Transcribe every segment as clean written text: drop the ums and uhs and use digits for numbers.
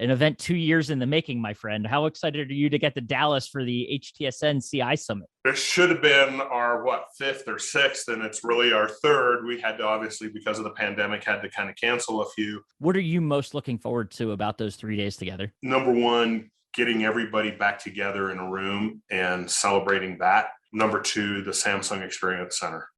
an event 2 years in the making, my friend. How excited are you to get to Dallas for the HTSN CI Summit? It should have been our fifth or sixth, and it's really our third. We had to, obviously, because of the pandemic, had to kind of cancel a few. What are you most looking forward to about those 3 days together? Number one, getting everybody back together in a room and celebrating that. Number two, the Samsung Experience Center.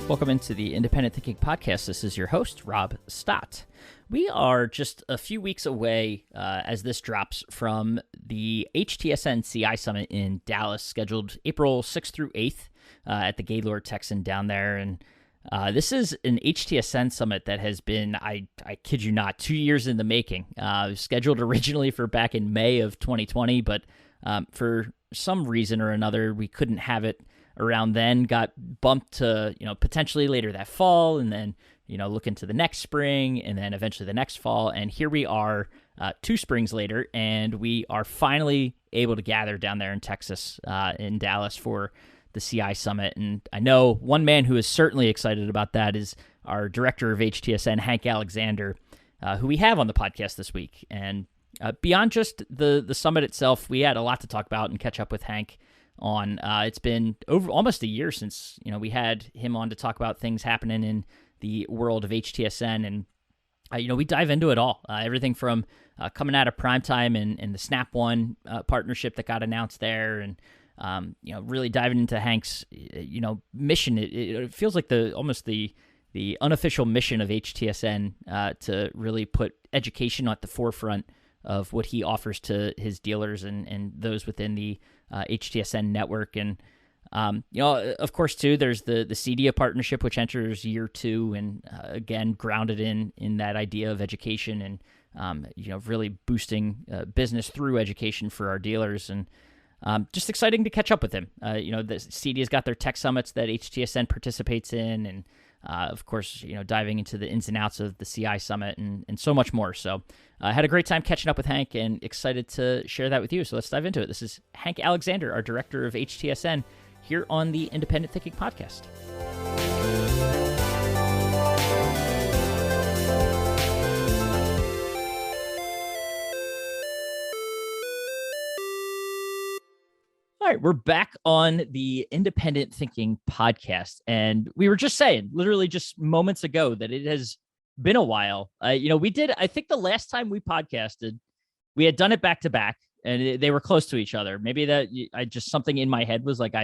Welcome into the Independent Thinking Podcast. This is your host, Rob Stott. We are just a few weeks away as this drops from the HTSN CI Summit in Dallas, scheduled April 6th through 8th at the Gaylord Texan down there. And this is an HTSN Summit that has been, I kid you not, 2 years in the making. Scheduled originally for back in May of 2020, but for some reason or another, we couldn't have it around then, got bumped to, potentially later that fall, and then, looking to the next spring, and then eventually the next fall. And here we are 2 springs later, and we are finally able to gather down there in Texas, in Dallas for the CI Summit. And I know one man who is certainly excited about that is our director of HTSN, Hank Alexander, who we have on the podcast this week. And beyond just the summit itself, we had a lot to talk about and catch up with Hank on. It's been over almost a year since we had him on to talk about things happening in the world of HTSN, and we dive into it all, everything from coming out of primetime and the Snap One partnership that got announced there, and really diving into Hank's mission. It feels like almost the unofficial mission of HTSN to really put education at the forefront of what he offers to his dealers and those within the HTSN network. And, of course, too, there's the CEDIA partnership, which enters year 2, and again, grounded in that idea of education and, really boosting business through education for our dealers. And just exciting to catch up with him. The CEDIA's got their tech summits that HTSN participates in, and of course, diving into the ins and outs of the CI Summit and so much more. So I had a great time catching up with Hank and excited to share that with you. So let's dive into it. This is Hank Alexander, our director of HTSN, here on the Independent Thinking Podcast. All right, we're back on the Independent Thinking Podcast, and we were just saying, literally just moments ago, that it has been a while. We did, I think the last time we podcasted, we had done it back to back, and they were close to each other. Maybe that something in my head was like,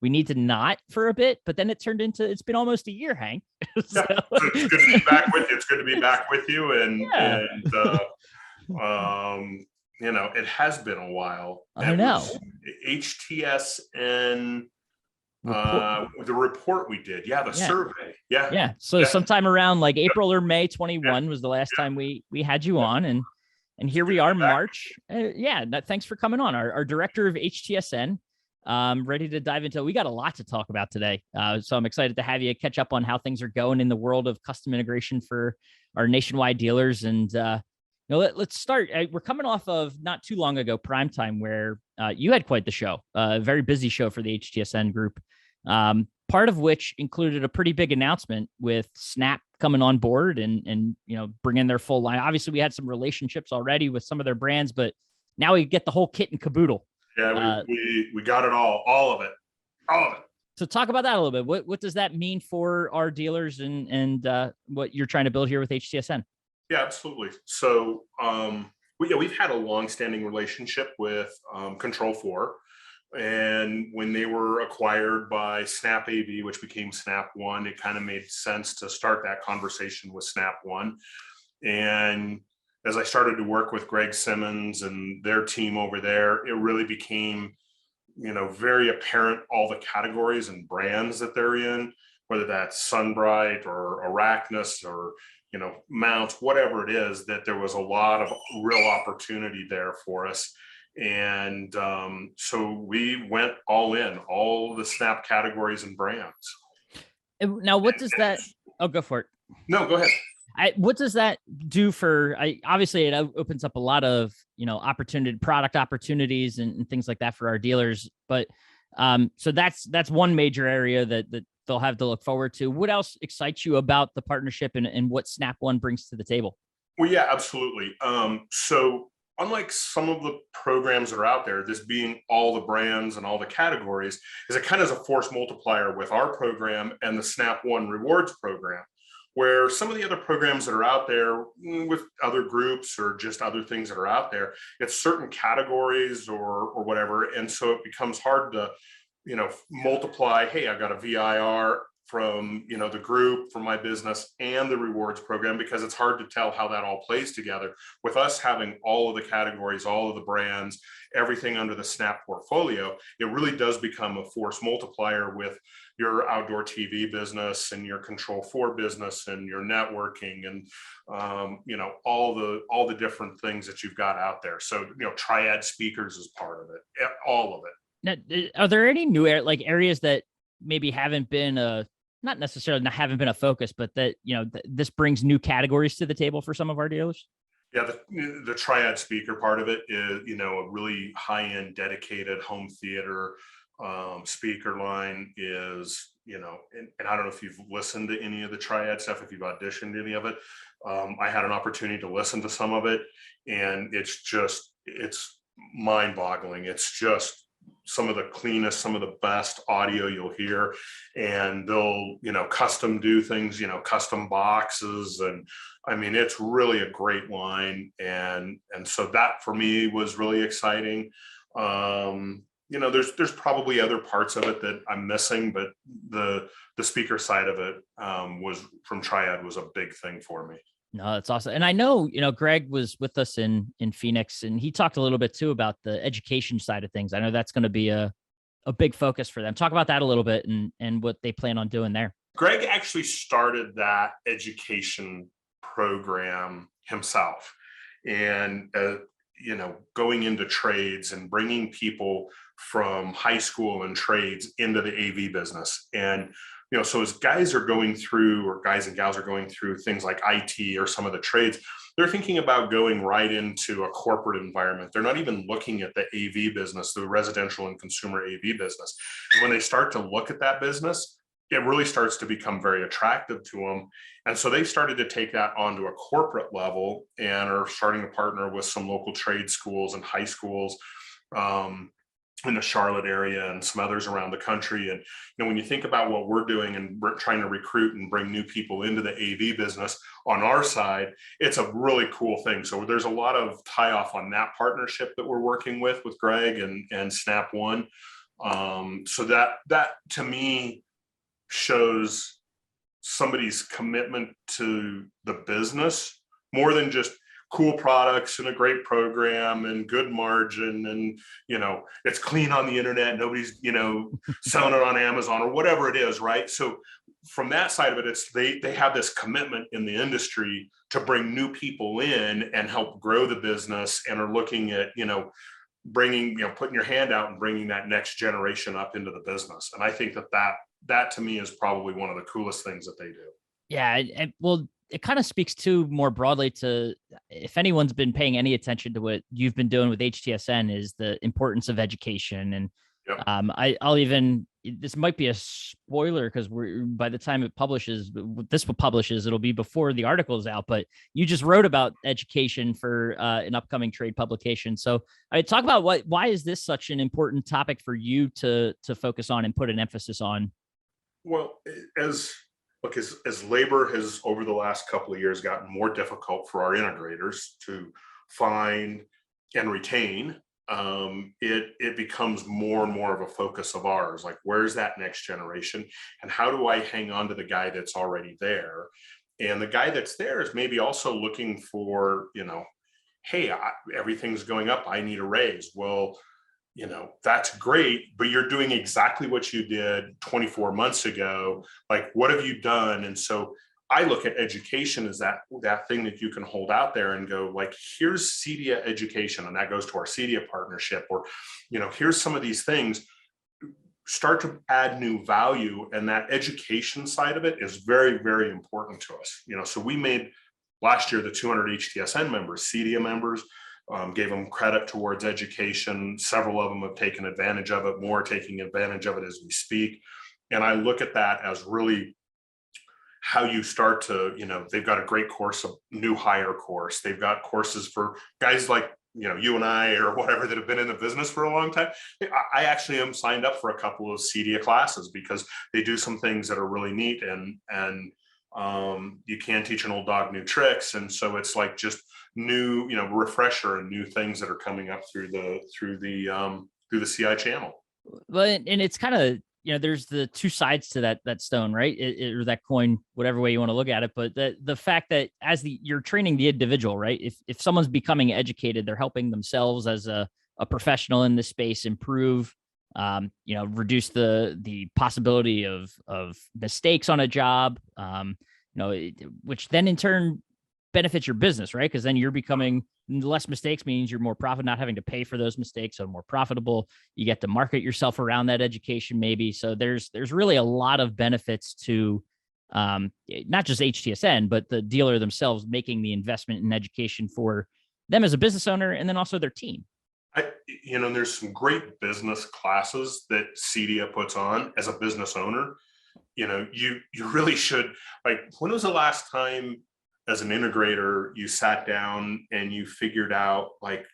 we need to not for a bit, but then it turned into, it's been almost a year, Hank. So, yeah, it's good to be back with you. It's good to be back with you, it has been a while. I know. HTSN, the report we did. Yeah, the survey. Yeah. Yeah. So sometime around like April or May 21 was the last time we had you on. And here we are, March. Thanks for coming on. Our director of HTSN, ready to dive into, we got a lot to talk about today. So I'm excited to have you catch up on how things are going in the world of custom integration for our nationwide dealers. And, let's start. We're coming off of not too long ago, primetime, where you had quite the show, a very busy show for the HTSN group, part of which included a pretty big announcement with Snap coming on board and bringing their full line. Obviously, we had some relationships already with some of their brands, but now we get the whole kit and caboodle. Yeah, we got it all of it. So talk about that a little bit. What does that mean for our dealers and what you're trying to build here with HTSN? Yeah, absolutely. So we've had a long-standing relationship with Control4, and when they were acquired by Snap AV, which became Snap One, it kind of made sense to start that conversation with Snap One. And as I started to work with Greg Simmons and their team over there, it really became, very apparent all the categories and brands that they're in, whether that's Sunbright or Arachnus or Mount, whatever it is, that there was a lot of real opportunity there for us. And so we went all in, all the Snap categories and brands. Now, what does that, go for it. No, go ahead. What does that do for, obviously it opens up a lot of, product opportunities and things like that for our dealers. But So that's one major area that they'll have to look forward to. What else excites you about the partnership and what Snap One brings to the table? Well, yeah, absolutely. So unlike some of the programs that are out there, this being all the brands and all the categories, is it kind of is a force multiplier with our program and the Snap One Rewards program, where some of the other programs that are out there with other groups or just other things that are out there, it's certain categories or whatever, and so it becomes hard to multiply. Hey, I've got a VIR from the group, from my business, and the rewards program, because it's hard to tell how that all plays together. With us having all of the categories, all of the brands, everything under the Snap portfolio, it really does become a force multiplier with your outdoor TV business and your Control 4 business and your networking and all the different things that you've got out there. So Triad speakers is part of it, all of it. Now, are there any new areas that maybe haven't been not necessarily haven't been a focus, but that this brings new categories to the table for some of our dealers? Yeah, the Triad speaker part of it is a really high-end dedicated home theater speaker line is and I don't know if you've listened to any of the Triad stuff, if you've auditioned any of it. I had an opportunity to listen to some of it, and it's mind-boggling. It's just some of the cleanest, some of the best audio you'll hear, and they'll custom do things, custom boxes, and I mean it's really a great line, and so that for me was really exciting. There's probably other parts of it that I'm missing, but the speaker side of it was from Triad was a big thing for me. No, that's awesome. And I know, Greg was with us in Phoenix, and he talked a little bit too about the education side of things. I know that's going to be a big focus for them. Talk about that a little bit and what they plan on doing there. Greg actually started that education program himself, and going into trades and bringing people from high school and trades into the AV business. And so as guys are going through, or guys and gals are going through things like IT or some of the trades, they're thinking about going right into a corporate environment. They're not even looking at the AV business, the residential and consumer AV business. And when they start to look at that business, it really starts to become very attractive to them. And so they started to take that onto a corporate level and are starting to partner with some local trade schools and high schools in the Charlotte area and some others around the country. And when you think about what we're doing and we're trying to recruit and bring new people into the AV business on our side, it's a really cool thing. So there's a lot of tie off on that partnership that we're working with Greg and Snap One. So that to me shows somebody's commitment to the business more than just cool products and a great program and good margin and it's clean on the internet, nobody's selling it on Amazon or whatever it is, right? So from that side of it, it's they have this commitment in the industry to bring new people in and help grow the business, and are looking at bringing putting your hand out and bringing that next generation up into the business. And I think that to me is probably one of the coolest things that they do. Yeah, well, it kind of speaks to more broadly to, if anyone's been paying any attention to what you've been doing with HTSN, is the importance of education. And Yep. I'll even, this might be a spoiler because by the time it publishes, it'll be before the article is out, but you just wrote about education for an upcoming trade publication. So talk about why is this such an important topic for you to focus on and put an emphasis on? Well, as labor has over the last couple of years gotten more difficult for our integrators to find and retain, it becomes more and more of a focus of ours. Like, where's that next generation, and how do I hang on to the guy that's already there? And the guy that's there is maybe also looking for, hey, everything's going up, I need a raise. Well, that's great, but you're doing exactly what you did 24 months ago. Like, what have you done? And so I look at education as that thing that you can hold out there and go, like, here's CEDIA education, and that goes to our CEDIA partnership, or here's some of these things. Start to add new value, and that education side of it is very, very important to us. So we made last year the 200 HTSN members CEDIA members. gave them credit towards education. Several of them have taken advantage of it, more taking advantage of it as we speak. And I look at that as really how you start to, they've got a great course, a new hire course. They've got courses for guys like, you and I or whatever that have been in the business for a long time. I actually am signed up for a couple of CEDIA classes because they do some things that are really neat, and you can't teach an old dog new tricks. And so it's like just new, refresher and new things that are coming up through the CI channel. Well, and it's kind of, there's the two sides to that stone, right? Or that coin, whatever way you want to look at it. But the fact that you're training the individual, right? If someone's becoming educated, they're helping themselves as a professional in this space improve, reduce the possibility of mistakes on a job, which then in turn benefits your business, right? Because then you're becoming less mistakes means you're more profitable, not having to pay for those mistakes, so more profitable. You get to market yourself around that education, maybe. So there's really a lot of benefits to not just HTSN, but the dealer themselves making the investment in education for them as a business owner, and then also their team. There's some great business classes that CEDIA puts on as a business owner. You really should, like, when was the last time as an integrator you sat down and you figured out, like,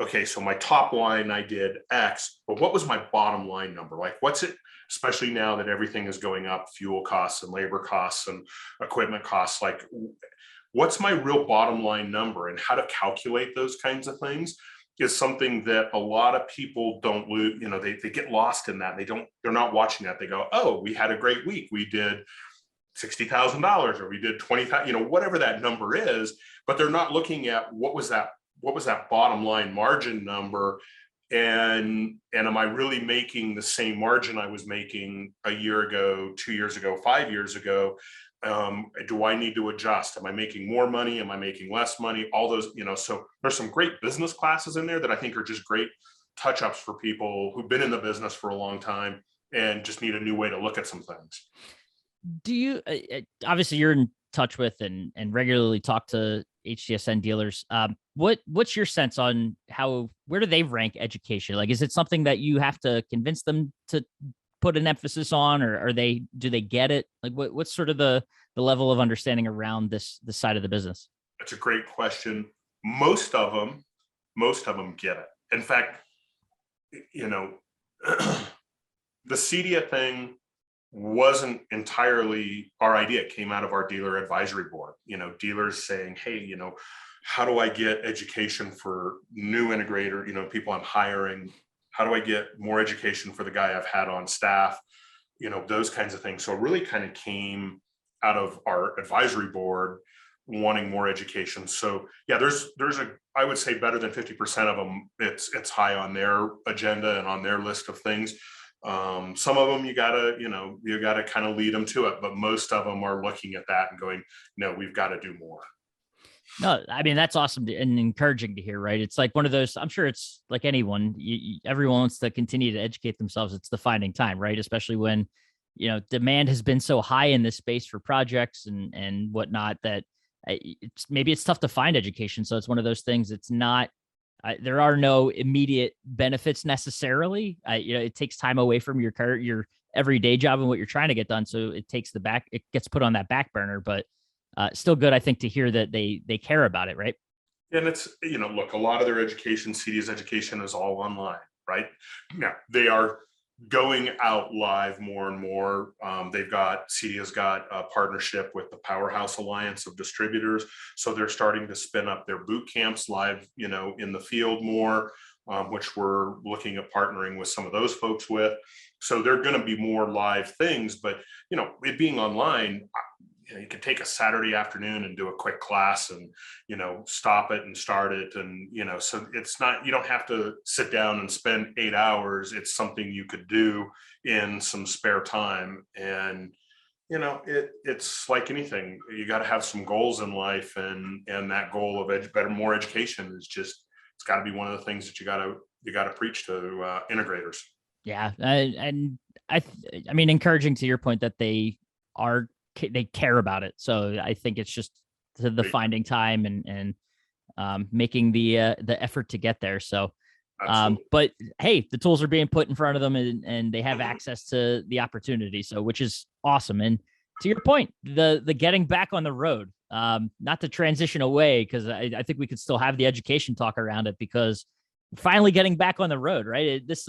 okay, so my top line, I did X, but what was my bottom line number? Like, what's it, especially now that everything is going up, fuel costs and labor costs and equipment costs, like, what's my real bottom line number? And how to calculate those kinds of things is something that a lot of people don't lose. They get lost in that. They're not watching that. They go, oh, we had a great week. We did $60,000 or we did 20,000, whatever that number is, but they're not looking at what was that bottom line margin number, and am I really making the same margin I was making a year ago, 2 years ago, 5 years ago? Do I need to adjust? Am I making more money? Am I making less money? All those, so there's some great business classes in there that I think are just great touch-ups for people who've been in the business for a long time and just need a new way to look at some things. Do you obviously you're in touch with and regularly talk to HTSN dealers? What's your sense on where do they rank education? Like, is it something that you have to convince them to put an emphasis on, or do they get it? Like, what's sort of the level of understanding around this side of the business? That's a great question. Most of them get it. In fact, the CEDIA thing wasn't entirely our idea. It came out of our dealer advisory board, dealers saying, hey, how do I get education for new integrator, people I'm hiring? How do I get more education for the guy I've had on staff? Those kinds of things. So it really kind of came out of our advisory board wanting more education. So yeah, there's I would say better than 50% of them, it's high on their agenda and on their list of things. Some of them you gotta kind of lead them to it, but most of them are looking at that and going, no, we've got to do more. No, I mean, that's awesome and encouraging to hear, right? It's like one of those, I'm sure it's like anyone, everyone wants to continue to educate themselves. It's the finding time, right? Especially when, demand has been so high in this space for projects and whatnot that maybe it's tough to find education. So it's one of those things. It's not, there are no immediate benefits necessarily. It takes time away from your everyday job and what you're trying to get done. So it gets put on that back burner, but still good, I think, to hear that they care about it, right? And it's, look, a lot of their education, CEDIA's education is all online, right? Now, they are going out live more and more. CEDIA's got a partnership with the Powerhouse Alliance of Distributors. So they're starting to spin up their boot camps live, in the field more, which we're looking at partnering with some of those folks with. So they're going to be more live things, but, it being online, you could take a Saturday afternoon and do a quick class and, stop it and start it. And, so it's not, you don't have to sit down and spend 8 hours. It's something you could do in some spare time. And, it's like anything, you got to have some goals in life, and that goal of more education is just, it's got to be one of the things that you got to preach to integrators. Yeah. And I mean, encouraging to your point that they care about it. So I think it's just the finding time and making the effort to get there. So, Absolutely. but hey, the tools are being put in front of them, and they have access to the opportunity. So, which is awesome. And to your point, the getting back on the road, not to transition away, because I think we could still have the education talk around it, because finally getting back on the road, right? There's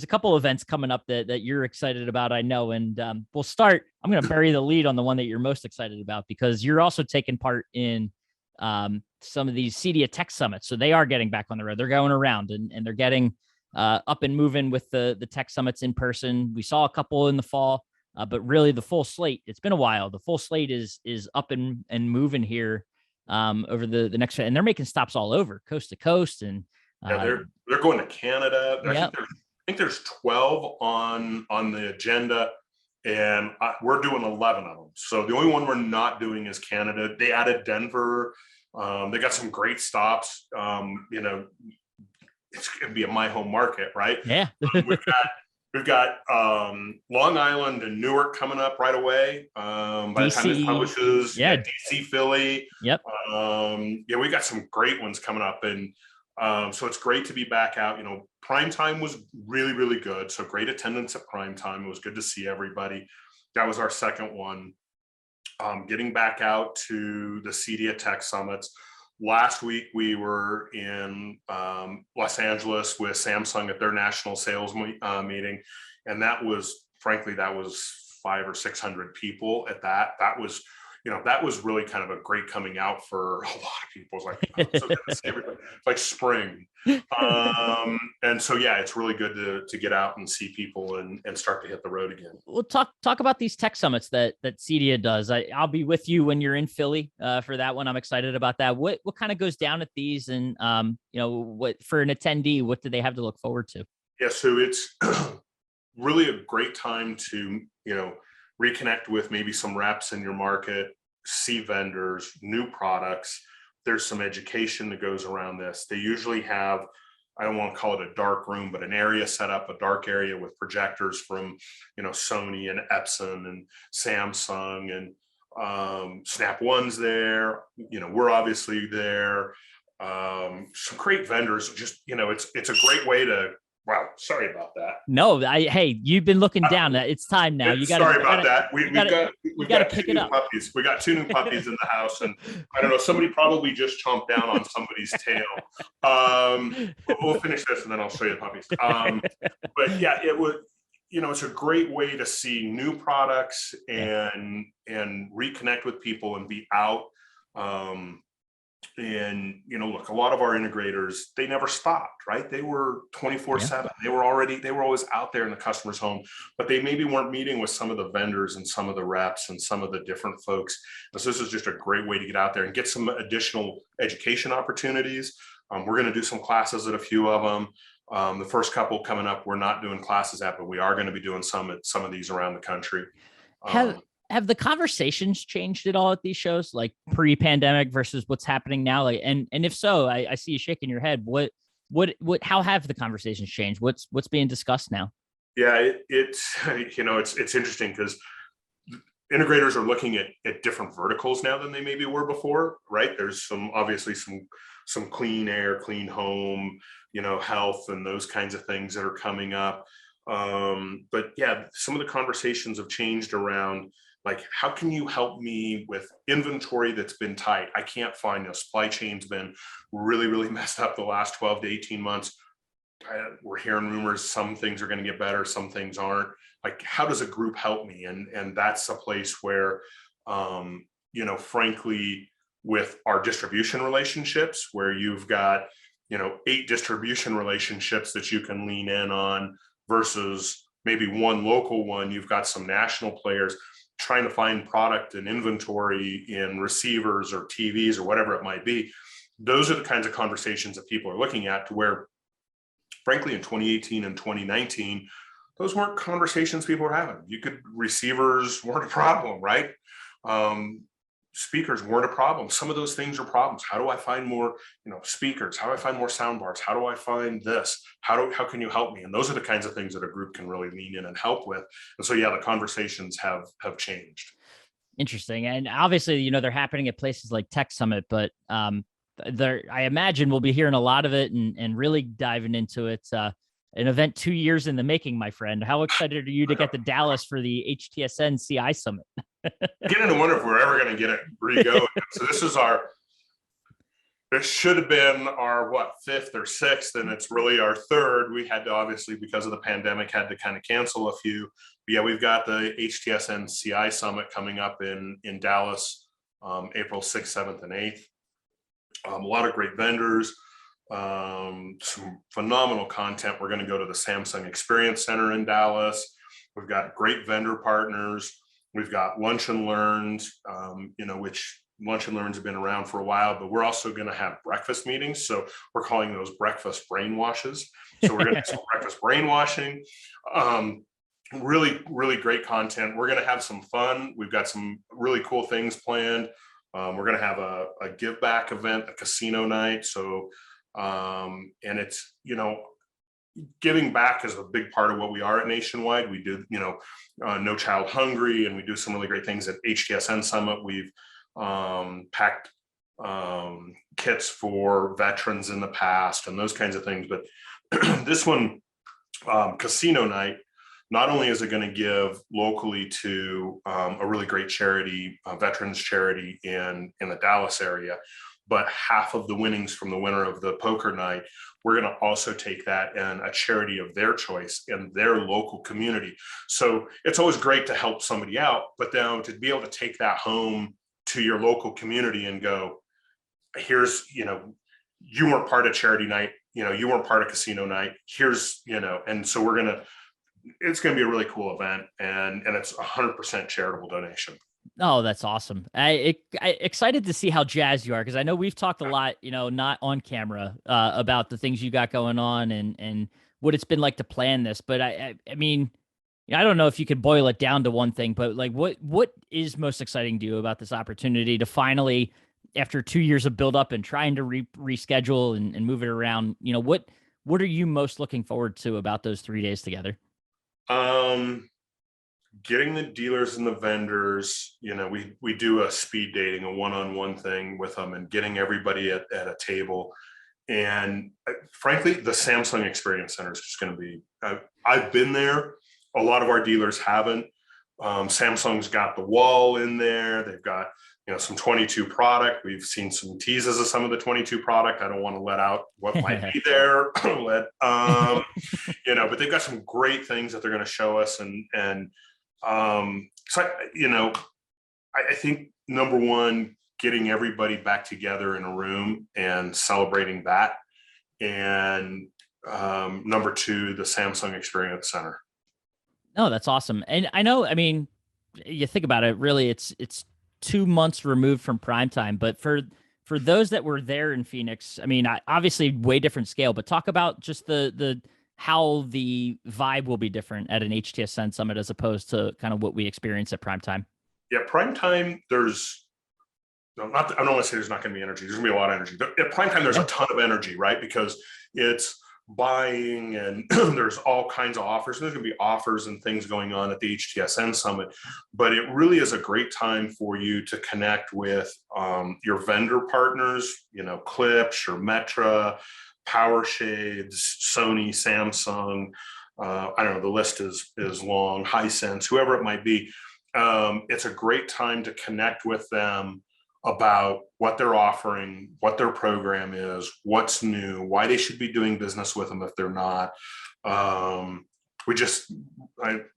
a couple events coming up that you're excited about, I know. And we'll start. I'm going to bury the lead on the one that you're most excited about, because you're also taking part in some of these CEDIA Tech Summits. So they are getting back on the road. They're going around, and they're getting up and moving with the Tech Summits in person. We saw a couple in the fall, but really the full slate, it's been a while. The full slate is up and moving here over the next, and they're making stops all over, coast to coast. And they're going to Canada. Yep. I think there's 12 on the agenda, and we're doing 11 of them. So the only one we're not doing is Canada. They added Denver. They got some great stops. It's going to be a my home market, right? Yeah. We've got Long Island and Newark coming up right away. By the time this publishes, DC, Philly. Yep. We got some great ones coming up, and so it's great to be back out. Prime time was really, really good. So great attendance at prime time. It was good to see everybody. That was our second one. Getting back out to the CEDIA Tech Summits. Last week, we were in Los Angeles with Samsung at their national sales meeting. And that was 500 or 600 people at that. That was really kind of a great coming out for a lot of people. It's like, I'm so good to see everybody. It's like spring. And so, it's really good to get out and see people and start to hit the road again. We'll talk about these tech summits that CEDIA does. I'll be with you when you're in Philly for that one. I'm excited about that. What kind of goes down at these, and what for an attendee, what do they have to look forward to? Yeah, so it's really a great time to reconnect with maybe some reps in your market, see vendors, new products. There's some education that goes around this. They usually have, I don't want to call it a dark room, but an area set up, a dark area with projectors from, Sony and Epson and Samsung, and Snap One's there. We're obviously there. Some great vendors. Just, it's a great way to. Wow, sorry about that. No, hey, you've been looking down. It's time now. You got. Sorry about that. We've got pick it up. Puppies. We got 2 new puppies in the house, and I don't know. Somebody probably just chomped down on somebody's tail. We'll finish this, and then I'll show you the puppies. But yeah, it would. It's a great way to see new products and reconnect with people and be out. And look, a lot of our integrators, they never stopped, right? They were 24/7. They were always out there in the customer's home, but they maybe weren't meeting with some of the vendors and some of the reps and some of the different folks. So this is just a great way to get out there and get some additional education opportunities. We're going to do some classes at a few of them. The first couple coming up, we're not doing classes at, but we are going to be doing some at some of these around the country. Have the conversations changed at all at these shows, like pre-pandemic versus what's happening now? Like, and if so, I see you shaking your head. How have the conversations changed? What's being discussed now? Yeah, it's interesting because integrators are looking at different verticals now than they maybe were before, right? There's obviously some clean air, clean home, health and those kinds of things that are coming up. But yeah, some of the conversations have changed around, like, how can you help me with inventory that's been tight? I can't find, supply chain's been really, really messed up the last 12 to 18 months. We're hearing rumors, some things are going to get better, some things aren't. Like, how does a group help me? And that's a place where, frankly, with our distribution relationships, where you've got, 8 distribution relationships that you can lean in on versus maybe one local one, you've got some national players trying to find product and inventory in receivers or TVs or whatever it might be. Those are the kinds of conversations that people are looking at, to where, frankly, in 2018 and 2019, those weren't conversations people were having. Receivers weren't a problem, right? Speakers weren't a problem. Some of those things are problems. How do I find more, speakers? How do I find more sound bars? How do I find this? How can you help me? And those are the kinds of things that a group can really lean in and help with. And so, yeah, the conversations have changed. Interesting. And obviously, they're happening at places like Tech Summit, but I imagine we'll be hearing a lot of it and really diving into it. An event 2 years in the making, my friend. How excited are you to get to Dallas for the HTSN CI Summit? Beginning to wonder if we're ever going to get it re-go. So this should have been our fifth or sixth, and it's really our third. We had to, obviously, because of the pandemic, had to kind of cancel a few. But yeah, we've got the HTSN CI Summit coming up in Dallas, April 6th, 7th, and 8th. A lot of great vendors, some phenomenal content. We're going to go to the Samsung Experience Center in Dallas. We've got great vendor partners. We've got Lunch and Learns, which Lunch and Learns have been around for a while, but we're also going to have breakfast meetings. So we're calling those breakfast brainwashes. So we're going to have some breakfast brainwashing. Really, really great content. We're going to have some fun. We've got some really cool things planned. We're going to have a give back event, a casino night. So, and it's, giving back is a big part of what we are at Nationwide. We do, No Child Hungry, and we do some really great things at HTSN Summit. We've packed kits for veterans in the past and those kinds of things. But this one, casino night, not only is it going to give locally to a really great charity, veterans charity in the Dallas area, but half of the winnings from the winner of the poker night, we're going to also take that and a charity of their choice in their local community. So it's always great to help somebody out, but now to be able to take that home to your local community and go, here's, you weren't part of charity night, you weren't part of casino night, here's, and so it's going to be a really cool event, and it's 100% charitable donation. Oh, that's awesome. I excited to see how jazzed you are, because I know we've talked a lot, not on camera, about the things you got going on and what it's been like to plan this. But I mean, I don't know if you could boil it down to one thing, but like what is most exciting to you about this opportunity to finally, after 2 years of build up and trying to reschedule and move it around, what are you most looking forward to about those 3 days together? Getting the dealers and the vendors, we do a speed dating, a one-on-one thing with them, and getting everybody at a table. And frankly, the Samsung Experience Center is just going to be, I've been there. A lot of our dealers haven't. Samsung's got the wall in there. They've got, some 22 product. We've seen some teases of some of the 22 product. I don't want to let out what might be there, but they've got some great things that they're going to show us. So I think number one, getting everybody back together in a room and celebrating that. And number two, the Samsung Experience Center. Oh, that's awesome. And I know, I mean, you think about it, really, it's 2 months removed from prime time, but for those that were there in Phoenix, I mean, obviously way different scale, but talk about just the how the vibe will be different at an HTSN Summit as opposed to kind of what we experience at prime time. Yeah, prime time, I don't want to say there's not going to be energy. There's going to be a lot of energy. At prime time, there's a ton of energy, right? Because it's buying and there's all kinds of offers. There's going to be offers and things going on at the HTSN Summit, but it really is a great time for you to connect with your vendor partners, Klipsch or Metra, Power Shades, Sony, Samsung, I don't know, the list is long, Hisense, whoever it might be. It's a great time to connect with them about what they're offering, what their program is, what's new, why they should be doing business with them if they're not.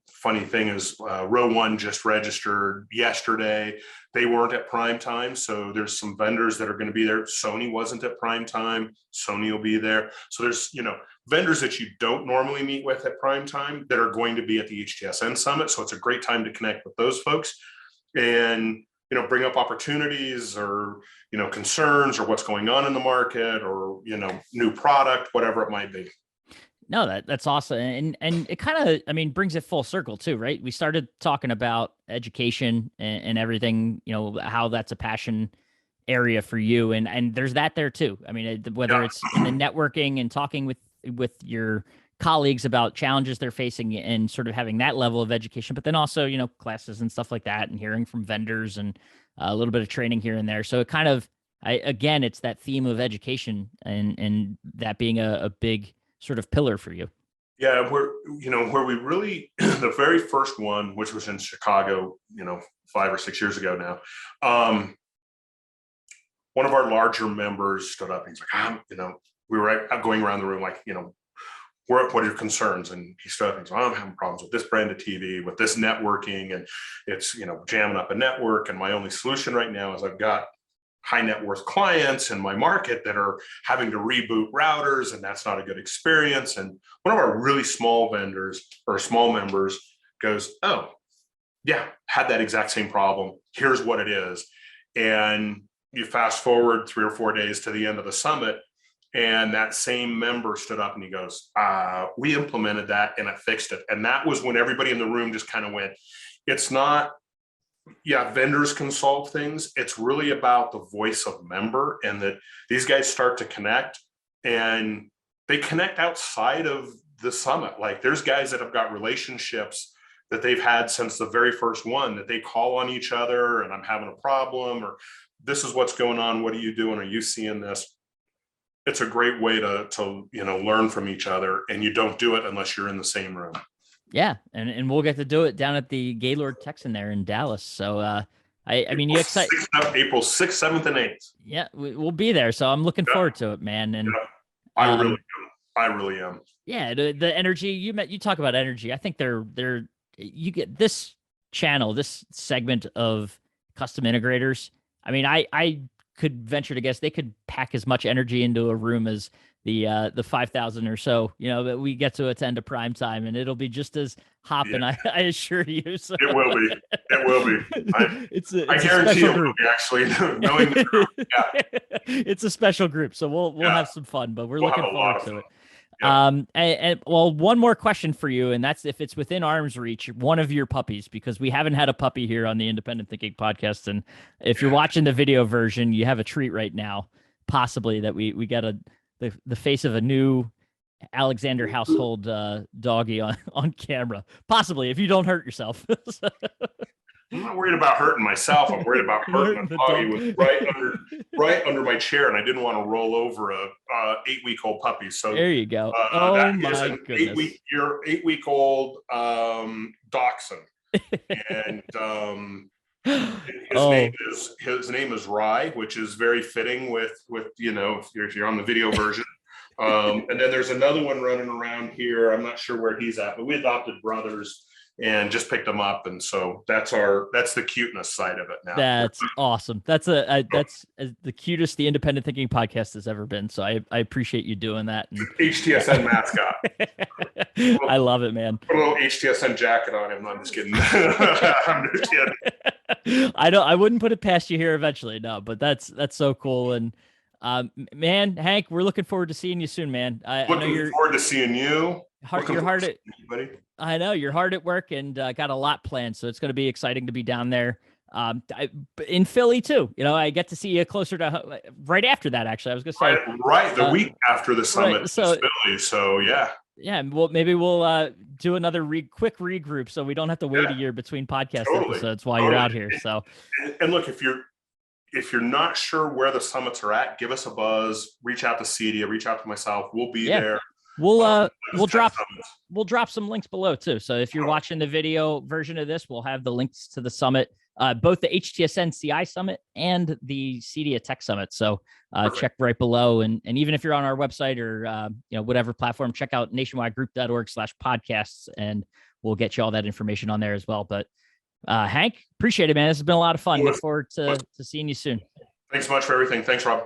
Funny thing is, Row One just registered yesterday. They weren't at prime time, so there's some vendors that are going to be there. Sony wasn't at prime time. Sony will be there. So there's vendors that you don't normally meet with at prime time that are going to be at the HTSN Summit. So it's a great time to connect with those folks and bring up opportunities or concerns or what's going on in the market or new product, whatever it might be. No, that's awesome. And it kind of, brings it full circle too, right? We started talking about education and everything, how that's a passion area for you. And there's that there too. I mean, whether it's in the networking and talking with your colleagues about challenges they're facing and sort of having that level of education, but then also, classes and stuff like that and hearing from vendors and a little bit of training here and there. So it kind of again, it's that theme of education and that being a big sort of pillar for you. Yeah, where we really, the very first one, which was in Chicago, 5 or 6 years ago now, one of our larger members stood up and he's like, we were going around the room like, what are your concerns? And he stood up and he's like, I'm having problems with this brand of TV, with this networking, and it's, jamming up a network. And my only solution right now is I've got high net worth clients in my market that are having to reboot routers, and that's not a good experience. And one of our really small vendors or small members goes, oh, yeah, had that exact same problem. Here's what it is. And you fast forward 3 or 4 days to the end of the summit, and that same member stood up and he goes, we implemented that and it fixed it. And that was when everybody in the room just kind of went, it's not, vendors can solve things. It's really about the voice of member, and that these guys start to connect, and they connect outside of the summit. Like there's guys that have got relationships that they've had since the very first one, that they call on each other, and I'm having a problem, or this is what's going on. What are you doing? Are you seeing this? It's a great way to learn from each other, and you don't do it unless you're in the same room. Yeah, and we'll get to do it down at the Gaylord Texan there in Dallas. So I mean, you excited? April 6th, 7th, and 8th. Yeah, we'll be there. So I'm looking forward to it, man. And I really am. Yeah, the energy you talk about energy. I think you get this channel, this segment of custom integrators. I mean, I could venture to guess they could pack as much energy into a room as the 5,000 or so, that we get to attend a prime time, and it'll be just as hopping. Yeah. I assure you. So. It will be. It will be. I guarantee it will be, actually. Knowing the group, yeah. It's a special group, so we'll have some fun, but we're looking forward to it. Yeah. Well, one more question for you, and that's if it's within arm's reach, one of your puppies, because we haven't had a puppy here on the Independent Thinking podcast. And if you're watching the video version, you have a treat right now, possibly that we got the face of a new Alexander household doggy on camera, possibly, if you don't hurt yourself. I'm not worried about hurting myself. I'm worried about hurting the doggy. Was right under my chair, and I didn't want to roll over a 8-week-old puppy. So there you go. That is an 8-week-old dachshund, and his name is Rye, which is very fitting with if you're on the video version. And then there's another one running around here. I'm not sure where he's at, but we adopted brothers and just picked them up, and so that's the cuteness side of it now. That's awesome. That's that's the cutest the Independent Thinking podcast has ever been. So I appreciate you doing that. And, HTSN mascot. I love it, man. Put a little HTSN jacket on him. I'm just kidding. I'm just kidding. I wouldn't put it past you here eventually, no, but that's so cool. And man, Hank, we're looking forward to seeing you soon, man. I know you're forward to seeing you. You're hard at I know you're hard at work and got a lot planned, so it's going to be exciting to be down there. In Philly too. I get to see you closer to right after that. Actually, I was going to say right the week after the summit, right, so Philly. So yeah. Yeah, well, maybe we'll do another quick regroup, so we don't have to wait a year between podcast episodes while you're out here. So, and look, if you're not sure where the summits are at, give us a buzz. Reach out to CEDIA. Reach out to myself. We'll be there. We'll drop some links below too. So if you're watching the video version of this, we'll have the links to the summit, both the HTSN CI Summit and the CEDIA Tech Summit. So check right below, and even if you're on our website or whatever platform, check out nationwidegroup.org/podcasts, and we'll get you all that information on there as well. But Hank, appreciate it, man. This has been a lot of fun. Look forward to seeing you soon. Thanks so much for everything. Thanks, Rob.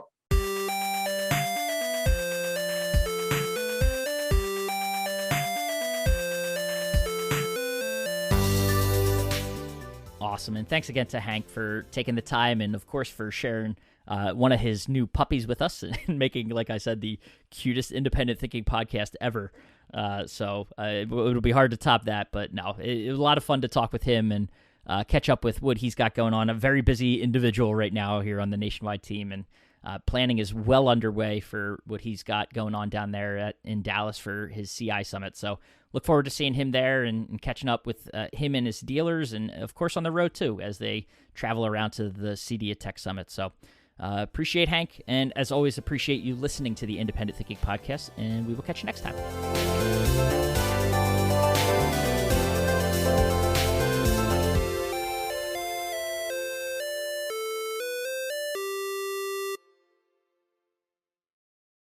Awesome. And thanks again to Hank for taking the time, and of course for sharing one of his new puppies with us and making, like I said, the cutest Independent Thinking podcast ever. So it'll be hard to top that, but no, it was a lot of fun to talk with him and catch up with what he's got going on. A very busy individual right now here on the nationwide team, and planning is well underway for what he's got going on down there in Dallas for his CI Summit. So look forward to seeing him there and catching up with him and his dealers, and of course on the road too, as they travel around to the CEDIA Tech Summit. So Appreciate Hank, and as always, appreciate you listening to the Independent Thinking Podcast, and we will catch you next time.